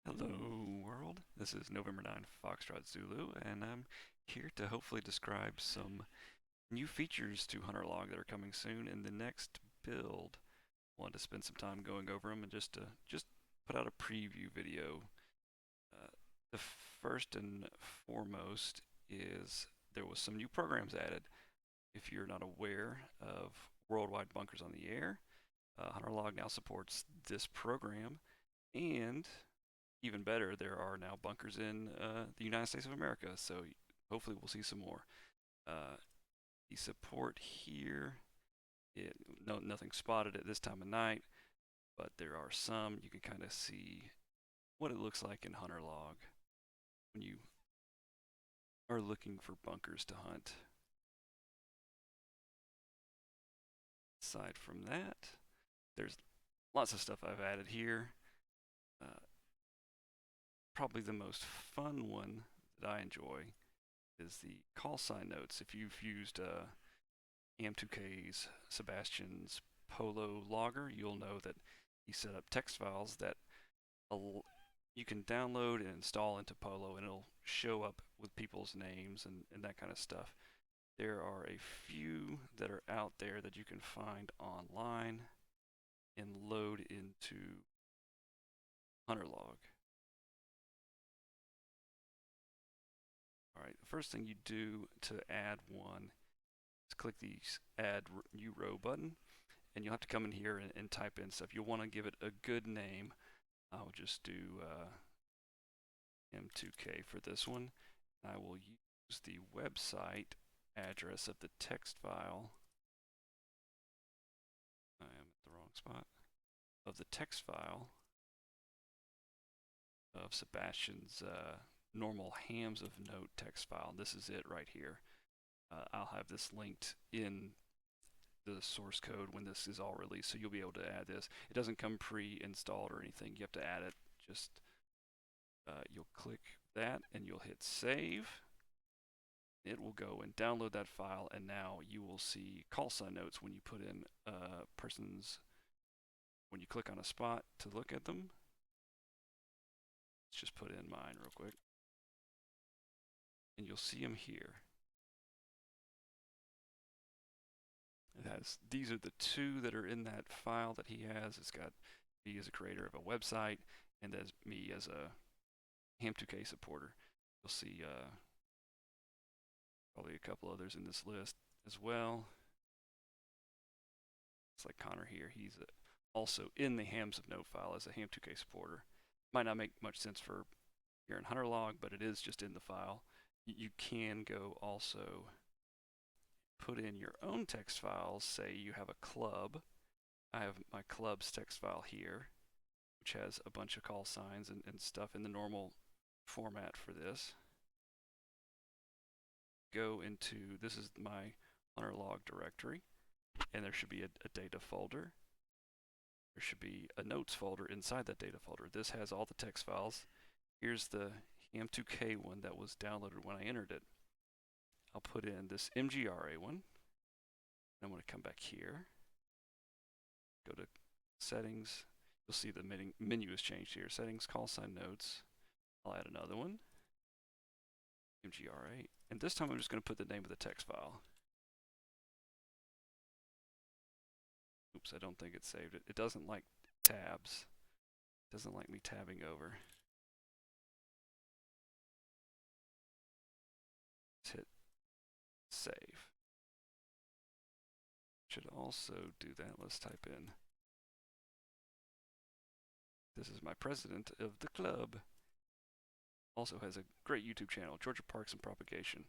Hello world, this is November 9 Foxtrot Zulu, and I'm here to hopefully describe some new features to Hunterlog that are coming soon in the next build. Want to spend some time going over them and just put out a preview video. Uh, the first and foremost is there was some new programs added. If you're not aware of worldwide bunkers on the air, Hunterlog now supports this program, and even better, there are now bunkers in the United States of America, so hopefully we'll see some more. Uh, the support here, nothing spotted at this time of night, but there are some. You can kind of see what it looks like in Hunterlog when you are looking for bunkers to hunt. Aside from that, there's lots of stuff I've added here. Uh, Probably the most fun one that I enjoy is the Callsign Notes. If you've used AM2K's Sebastian's Polo logger, you'll know that he set up text files that you can download and install into Polo, and it'll show up with people's names and that kind of stuff. There are a few that are out there that you can find online and load into Hunterlog. All right, the first thing you do to add one is click the Add New Row button, and you'll have to come in here and type in stuff. You'll want to give it a good name. I'll just do M2K for this one. I will use the website address of the text file. I am at the wrong spot. Of the text file of Sebastian's normal hams of note text file. This is it right here. I'll have this linked in the source code when this is all released, so you'll be able to add this. It doesn't come pre-installed or anything. You have to add it. Just you'll click that and you'll hit save. It will go and download that file, and now you will see Callsign Notes when you put in when you click on a spot to look at them. Let's just put in mine real quick, and you'll see them here. These are the two that are in that file that he has. It's got me as a creator of a website and as me as a Ham2K supporter. You'll see probably a couple others in this list as well. It's like Connor here. He's also in the Hams of Note file as a Ham2K supporter. Might not make much sense for here in Hunterlog, but it is just in the file. You can go also put in your own text files. Say you have a club. I have my club's text file here, which has a bunch of call signs and stuff in the normal format for this. Go into, this is my Hunterlog directory, and there should be a data folder. There should be a notes folder inside that data folder. This has all the text files. Here's the M2K one that was downloaded when I entered it. I'll put in this MGRA one. I'm going to come back here, go to settings. You'll see the menu has changed here. Settings, Callsign Notes. I'll add another one, MGRA, and this time I'm just going to put the name of the text file. Oops, I don't think it saved it. It doesn't like tabs. It doesn't like me tabbing over. Let's hit save. Should also do that. Let's type in. This is my president of the club. Also has a great YouTube channel, Georgia Parks and Propagation.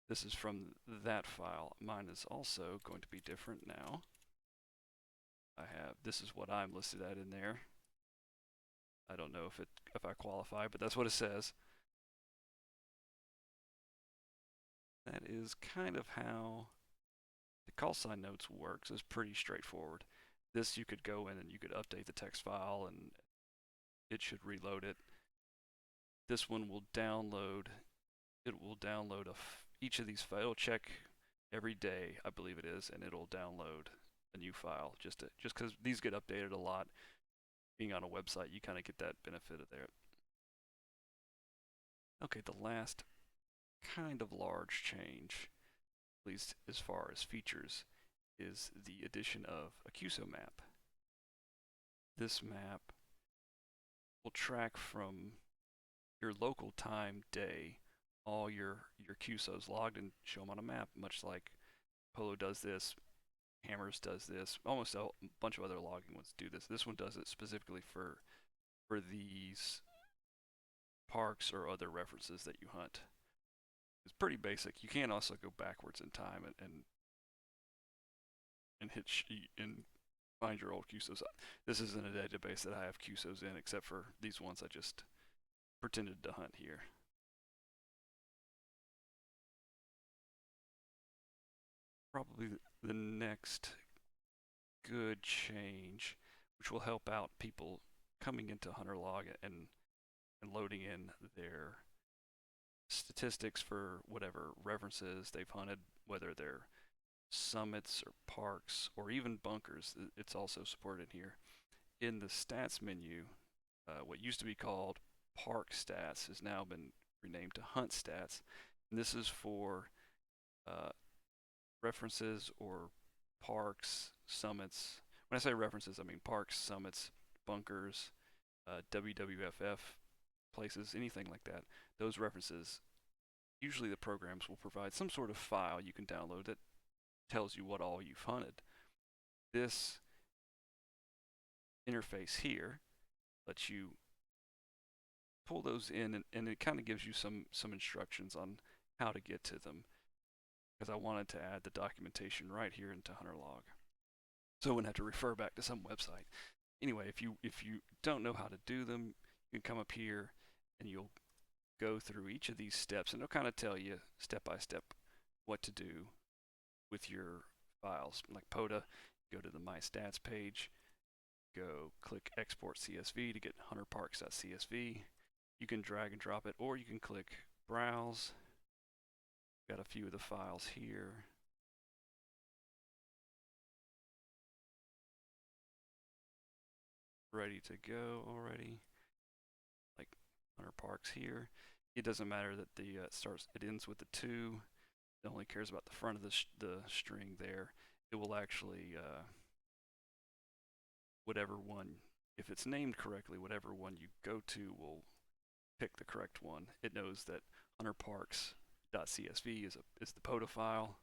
This is from that file. Mine is also going to be different now. This is what I'm listed at in there. I don't know if I qualify, but that's what it says. That is kind of how the Callsign Notes works. It's pretty straightforward. This you could go in and you could update the text file and it should reload it. This one will download. It will download each of these files. It'll check every day, I believe it is, and it'll download a new file just because these get updated a lot. being on a website, you kind of get that benefit of there. Okay, the last kind of large change, at least as far as features, is the addition of a QSO map. This map will track from your local time, day, all your QSOs logged and show them on a map, much like Polo does this, Hammers does this, almost a bunch of other logging ones do this. This one does it specifically for these parks or other references that you hunt. It's pretty basic. You can also go backwards in time and hit and find your old QSOs. This isn't a database that I have QSOs in, except for these ones I just pretended to hunt here. Probably the next good change, which will help out people coming into Hunterlog and loading in their statistics for whatever references they've hunted, whether they're summits or parks or even bunkers. It's also supported here. In the stats menu, what used to be called park stats has now been renamed to hunt stats. And this is for references or parks, summits. When I say references, I mean parks, summits, bunkers, WWFF places, anything like that. Those references, usually the programs will provide some sort of file you can download that tells you what all you've hunted. This interface here lets you pull those in, and it kind of gives you some instructions on how to get to them, because I wanted to add the documentation right here into Hunterlog, so I wouldn't have to refer back to some website. Anyway, if you don't know how to do them, you can come up here and you'll go through each of these steps, and it'll kind of tell you step by step what to do with your files. Like POTA, go to the My Stats page, go click Export CSV to get hunterparks.csv. You can drag and drop it, or you can click Browse. Got a few of the files here. Ready to go already. Like Hunter Parks here. It doesn't matter that it ends with the 2. It only cares about the front of the string there. It will actually, whatever one, if it's named correctly, whatever one you go to will pick the correct one. It knows that hunterparks.csv is the POTA file.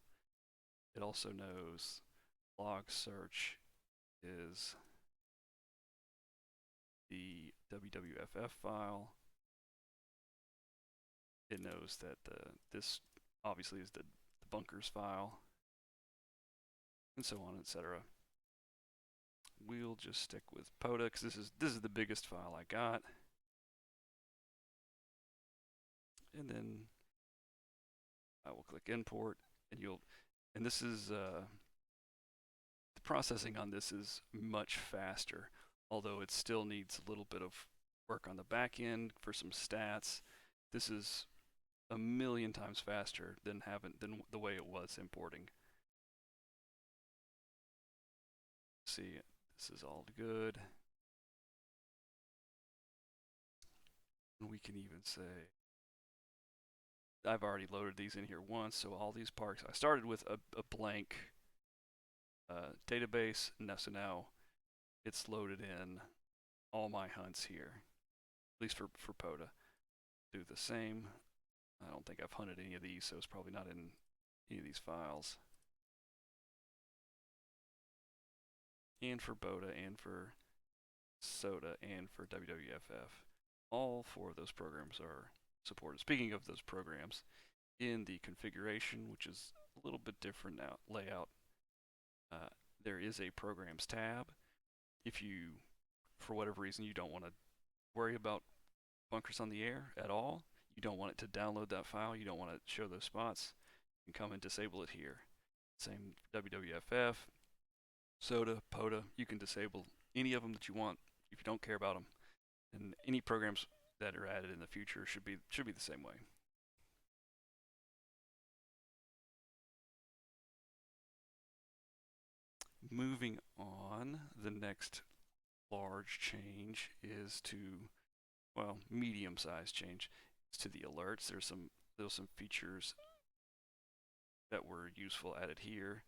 It also knows log search is the WWFF file. It knows that this obviously is the bunkers file, and so on, etc. We'll just stick with POTA because this is the biggest file I got. And then I will click import, and this is the processing on this is much faster, although it still needs a little bit of work on the back end for some stats. This is a million times faster than the way it was importing. See, this is all good. And we can even say, I've already loaded these in here once, so all these parks, I started with a blank database, so now it's loaded in all my hunts here, at least for POTA. Do the same. I don't think I've hunted any of these, so it's probably not in any of these files. And for BOTA, and for SOTA, and for WWFF. All 4 of those programs are supported. Speaking of those programs, in the configuration, which is a little bit different now, layout, there is a programs tab. If you, for whatever reason, you don't want to worry about bunkers on the air at all, you don't want it to download that file, you don't want to show those spots, you can come and disable it here. Same WWFF, SOTA, POTA, you can disable any of them that you want if you don't care about them. And any programs that are added in the future should be the same way. Moving on, the next large change is to, well, medium-sized change is to the alerts. There's some features that were useful added here.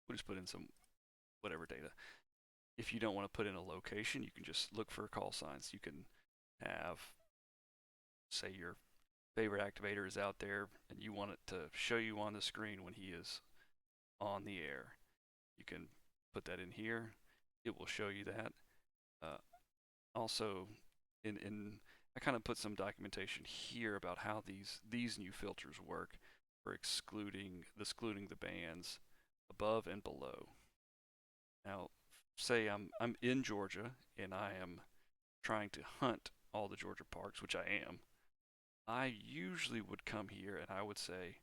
We'll just put in some whatever data. If you don't want to put in a location, you can just look for call signs. You can have, say, your favorite activator is out there and you want it to show you on the screen when he is on the air. You can put that in here. It will show you that. Also, I kind of put some documentation here about how these new filters work for excluding the bands above and below. Now, say I'm in Georgia and I am trying to hunt all the Georgia parks, which I am. I usually would come here and I would say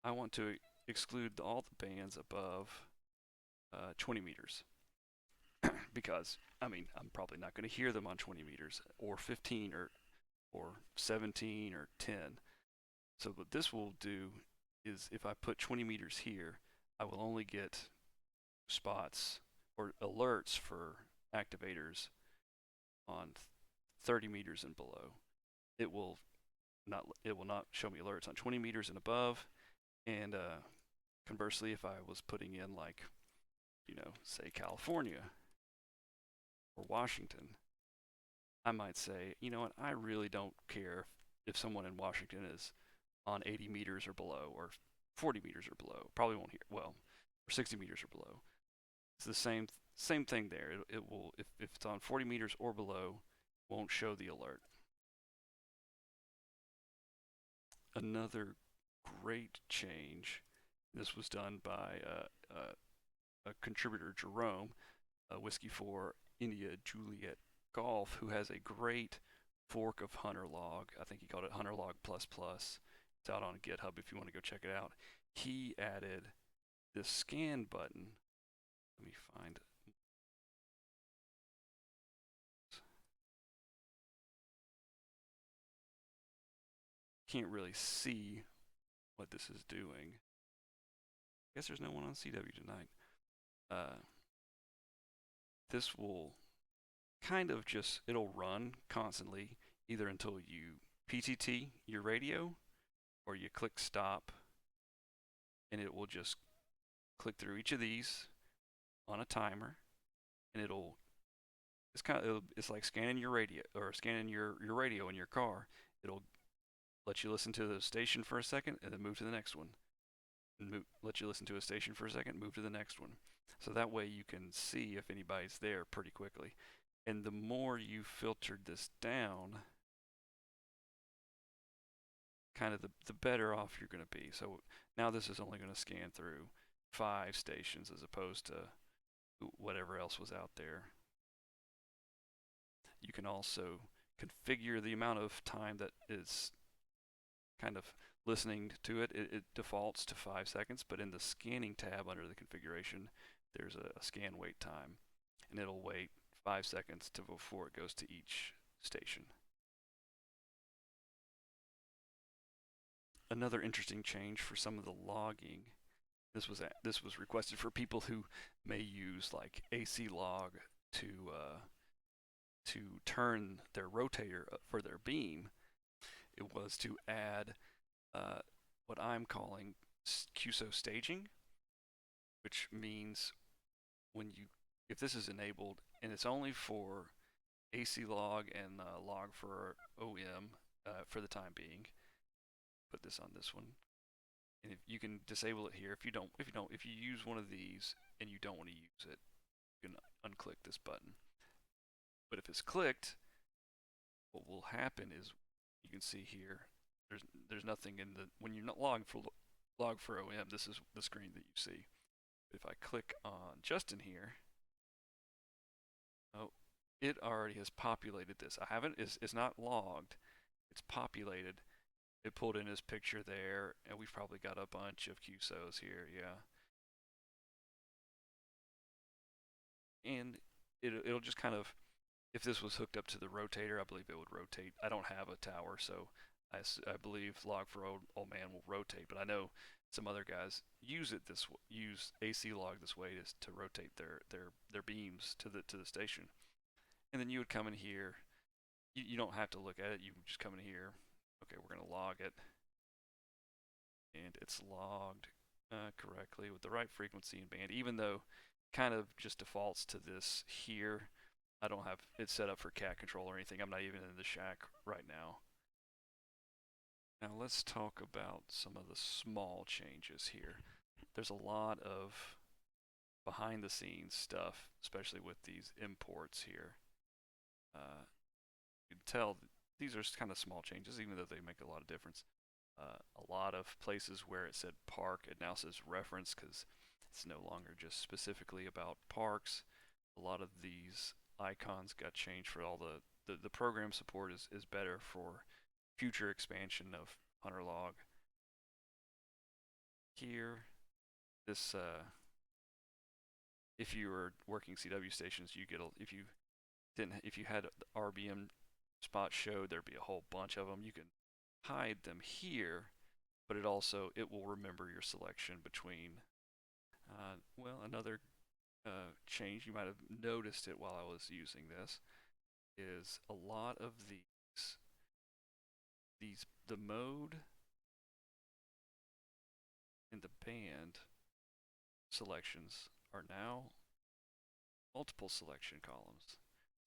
I want to exclude all the bands above 20 meters because I mean I'm probably not going to hear them on 20 meters or 15 or 17 or 10. So what this will do is if I put 20 meters here, I will only get spots or alerts for activators on 30 meters and below. It will not show me alerts on 20 meters and above. And conversely, if I was putting in like, say California or Washington, I might say, you know what, I really don't care if someone in Washington is on 80 meters or below or 40 meters or below. Probably won't hear, well, or 60 meters or below. It's the same thing there. It will, if it's on 40 meters or below, won't show the alert. Another great change, this was done by a contributor, Jerome, Whiskey 4 India Juliet Golf, who has a great fork of Hunterlog. I think he called it Hunterlog Plus Plus. It's out on GitHub if you want to go check it out. He added this scan button. Let me find it. Can't really see what this is doing. I guess there's no one on CW tonight. This will kind of just, it'll run constantly either until you PTT your radio or you click stop, and it will just click through each of these on a timer, and it's like scanning your radio or scanning your radio in your car. It'll let you listen to the station for a second and then move to the next one. And let you listen to a station for a second, move to the next one. So that way you can see if anybody's there pretty quickly. And the more you filtered this down, kind of the better off you're going to be. So now this is only going to scan through 5 stations as opposed to whatever else was out there. You can also configure the amount of time that is kind of listening to it. It defaults to 5 seconds, but in the scanning tab under the configuration, there's a scan wait time, and it'll wait 5 seconds before it goes to each station. Another interesting change for some of the logging, this was requested for people who may use like AC log to turn their rotator for their beam. It was to add what I'm calling QSO Staging, which means if this is enabled, and it's only for AC log and log for OM for the time being. Put this on this one, and if you can disable it here. If you use one of these and you don't want to use it, you can unclick this button. But if it's clicked, what will happen is you can see here. There's nothing in the when you're not log for OM. This is the screen that you see. If I click on Justin here, oh, it already has populated this. I haven't. It's not logged. It's populated. It pulled in his picture there, and we've probably got a bunch of QSOs here. Yeah. And it'll just kind of, if this was hooked up to the rotator, I believe it would rotate. I don't have a tower, so I believe log for old man will rotate, but I know some other guys use use AC log this way to rotate their beams to the station. And then you would come in here. You don't have to look at it. You just come in here. Okay, we're gonna log it, and it's logged correctly with the right frequency and band. Even though kind of just defaults to this here. I don't have it set up for cat control or anything. I'm not even in the shack right now. Now let's talk about some of the small changes here. There's a lot of behind the scenes stuff, especially with these imports here. You can tell these are kind of small changes, even though they make a lot of difference. A lot of places where it said park, it now says reference because it's no longer just specifically about parks. A lot of these icons got changed for all the program support is better for future expansion of Hunterlog. Here, this if you were working CW stations, you get if you had RBM spots showed, there'd be a whole bunch of them. You can hide them here, but it will remember your selection between. Well, another change, you might have noticed it while I was using this, is a lot of the mode and the band selections are now multiple selection columns.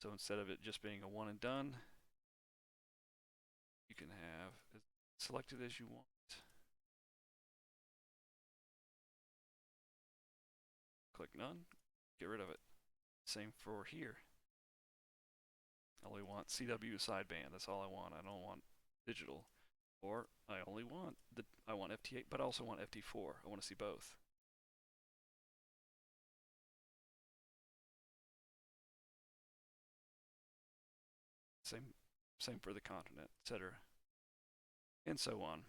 So instead of it just being a one and done, you can have as selected as you want. Click none, get rid of it. Same for here. I only want CW sideband, that's all I want. I don't want digital. Or I only want I want FT8, but I also want FT4. I want to see both. Same for the continent, etc. And so on.